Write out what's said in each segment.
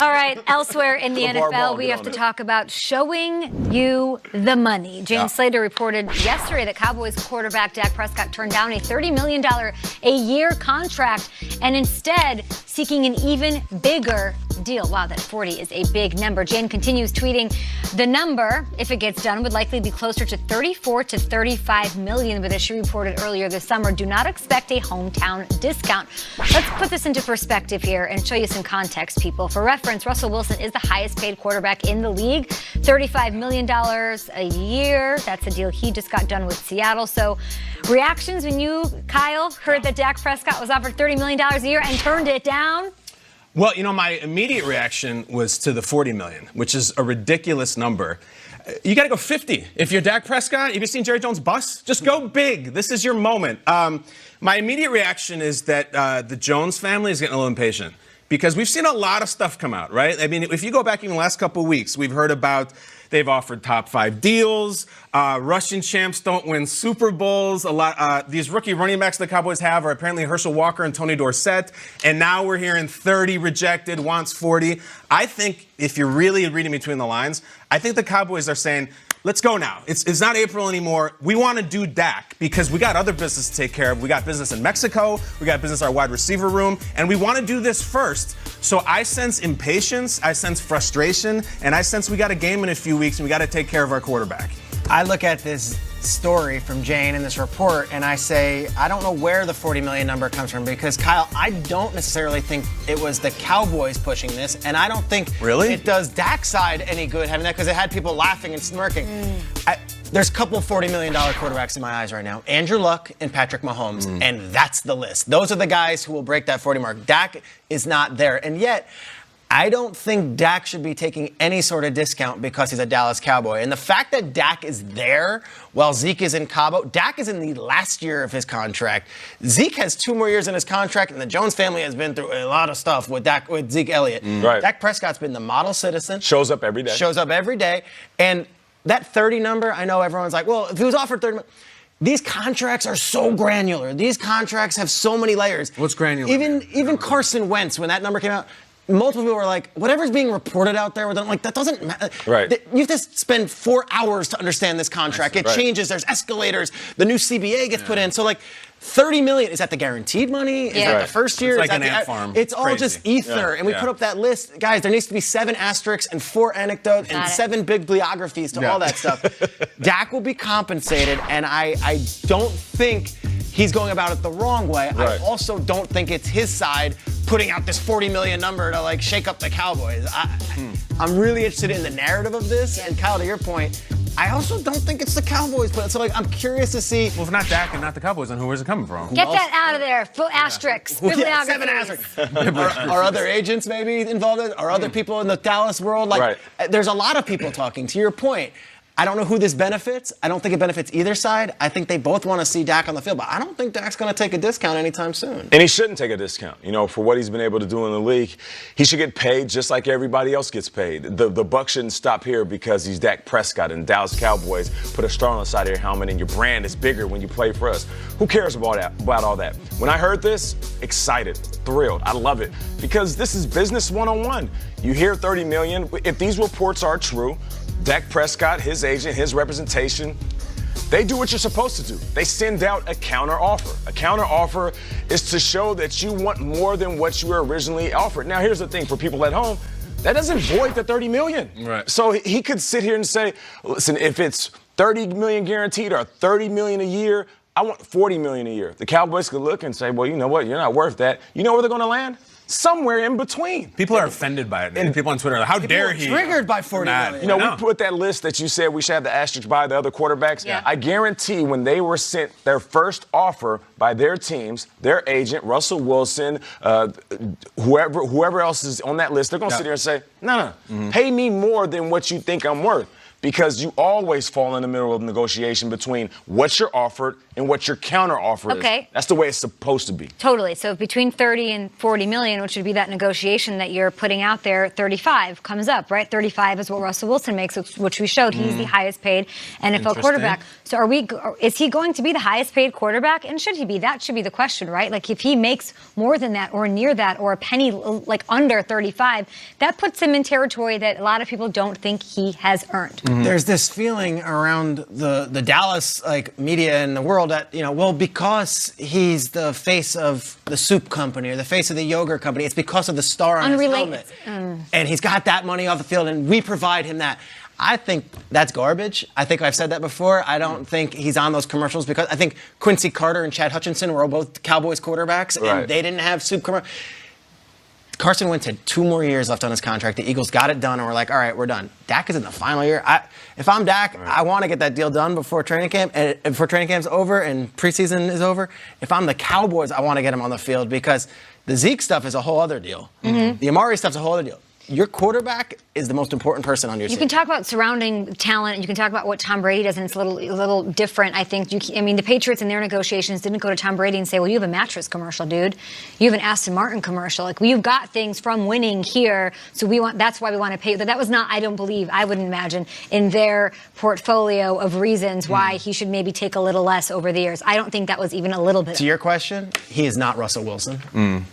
All right, elsewhere in the NFL, we have to talk about showing you the money. James Slater reported yesterday that Cowboys quarterback Dak Prescott turned down a $30 million a year contract and instead seeking an even bigger deal. Wow, that 40 is a big number. Jen continues tweeting, the number, if it gets done, would likely be closer to 34 to 35 million, but as she reported earlier this summer, do not expect a hometown discount. Let's put this into perspective here and show you some context, people. For reference, Russell Wilson is the highest paid quarterback in the league, $35 million a year. That's a deal he just got done with Seattle. So reactions when you, Kyle, heard that Dak Prescott was offered $30 million a year and turned it down? Well, you know, my immediate reaction was to the $40 million, which is a ridiculous number. You got to go 50. If you're Dak Prescott, have you seen Jerry Jones' bus? Just go big. This is your moment. My immediate reaction is that the Jones family is getting a little impatient because we've seen a lot of stuff come out, right? I mean, if you go back in the last couple of weeks, we've heard about they've offered top 5 deals. Russian champs don't win Super Bowls. These rookie running backs the Cowboys have are apparently Herschel Walker and Tony Dorsett. And now we're hearing 30 rejected, wants 40. I think if you're really reading between the lines, I think the Cowboys are saying, let's go now. It's not April anymore. We want to do Dak because we got other business to take care of. We got business in Mexico. We got business in our wide receiver room. And we want to do this first. So I sense impatience. I sense frustration. And I sense we got a game in a few weeks and we got to take care of our quarterback. I look at this story from Jane in this report and I say, I don't know where the 40 million number comes from because, Kyle, I don't necessarily think it was the Cowboys pushing this, and I don't think it does Dak's side any good having that because it had people laughing and smirking. There's a couple of $40 million quarterbacks in my eyes right now. Andrew Luck and Patrick Mahomes, and that's the list. Those are the guys who will break that 40 mark. Dak is not there, and yet I don't think Dak should be taking any sort of discount because he's a Dallas Cowboy. And the fact that Dak is there while Zeke is in Cabo, Dak is in the last year of his contract. Zeke has 2 more years in his contract, and the Jones family has been through a lot of stuff with Zeke Elliott. Right. Dak Prescott's been the model citizen. Shows up every day. Shows up every day. And that 30 number, I know everyone's like, well, if he was offered 30 million. These contracts are so granular. These contracts have so many layers. What's granular? Even Carson Wentz, when that number came out, multiple people were like, whatever's being reported out there, like, that doesn't matter. Right. You have to spend 4 hours to understand this contract. It changes. There's escalators. The new CBA gets put in. So, like, 30 million, is that the guaranteed money? Is that the first year? It's like an ant farm. It's all just ether. And we put up that list. Guys, there needs to be 7 asterisks and 4 anecdotes and 7 bibliographies to all that stuff. Dak will be compensated, and I don't think he's going about it the wrong way. I also don't think it's his side putting out this 40 million number to, like, shake up the Cowboys. I'm really interested in the narrative of this. And Kyle, to your point, I also don't think it's the Cowboys. So, like, I'm curious to see. Well, if not Dak and not the Cowboys, then where's it coming from? Get that out of there. Full asterisks. Well, 7 asterisks. Are other agents maybe involved? Are other people in the Dallas world? Like, there's a lot of people talking. To your point, I don't know who this benefits. I don't think it benefits either side. I think they both want to see Dak on the field, but I don't think Dak's going to take a discount anytime soon. And he shouldn't take a discount, you know, for what he's been able to do in the league. He should get paid just like everybody else gets paid. The buck shouldn't stop here because he's Dak Prescott and Dallas Cowboys put a star on the side of your helmet and your brand is bigger when you play for us. Who cares about all that? When I heard this, excited, thrilled. I love it because this is business 101. You hear 30 million. If these reports are true, Dak Prescott, his agent, his representation, they do what you're supposed to do. They send out a counter offer. A counter offer is to show that you want more than what you were originally offered. Now, here's the thing for people at home. That doesn't void the 30 million. Right. So he could sit here and say, listen, if it's 30 million guaranteed or 30 million a year, I want 40 million a year. The Cowboys could look and say, well, you know what? You're not worth that. You know where they're going to land? Somewhere in between. People are offended by it. And people on Twitter are like, how dare he? Triggered by 40 million. You know, we put that list that you said we should have the asterisk by the other quarterbacks. Yeah. I guarantee when they were sent their first offer by their teams, their agent, Russell Wilson, whoever else is on that list, they're going to sit here and say, no, pay me more than what you think I'm worth. Because you always fall in the middle of negotiation between what you're offered and what your counter offer Okay. is. That's the way it's supposed to be. Totally. So between 30 and 40 million, which would be that negotiation that you're putting out there, 35 comes up, right? 35 is what Russell Wilson makes, which we showed. He's the highest paid NFL quarterback. So is he going to be the highest paid quarterback? And should he be? That should be the question, right? Like if he makes more than that or near that or a penny like under 35, that puts him in territory that a lot of people don't think he has earned. There's this feeling around the Dallas media and the world that, well, because he's the face of the soup company or the face of the yogurt company, it's because of the star on his helmet. And he's got that money off the field and we provide him that. I think that's garbage. I think I've said that before. I don't think he's on those commercials because I think Quincy Carter and Chad Hutchinson were both Cowboys quarterbacks and they didn't have soup commercials. Carson Wentz had 2 more years left on his contract. The Eagles got it done, and we're like, all right, we're done. Dak is in the final year. If I'm Dak, I want to get that deal done before training camp. And before training camp's over and preseason is over. If I'm the Cowboys, I want to get him on the field because the Zeke stuff is a whole other deal. The Amari stuff's a whole other deal. Your quarterback is the most important person on your team. You can talk about surrounding talent, and you can talk about what Tom Brady does, and it's a little different, I think. The Patriots in their negotiations didn't go to Tom Brady and say, well, you have a mattress commercial, dude. You have an Aston Martin commercial. Like, you've got things from winning here, so that's why we want to pay. That was not, I wouldn't imagine, in their portfolio of reasons why he should maybe take a little less over the years. I don't think that was even a little bit. To your question, he is not Russell Wilson,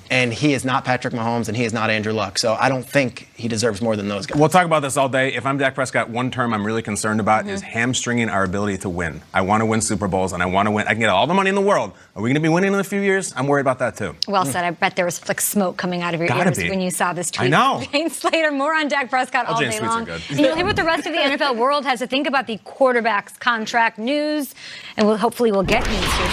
and he is not Patrick Mahomes, and he is not Andrew Luck. So I don't think he deserves more than those guys. We'll talk about this all day. If I'm Dak Prescott, one term I'm really concerned about is hamstringing our ability to win. I want to win Super Bowls, and I want to win. I can get all the money in the world. Are we going to be winning in a few years? I'm worried about that, too. Well said. I bet there was smoke coming out of your ears when you saw this tweet. I know. Jane Slater, more on Dak Prescott all day long. And you'll hear what the rest of the NFL world has to think about the quarterback's contract news, and hopefully we'll get news here.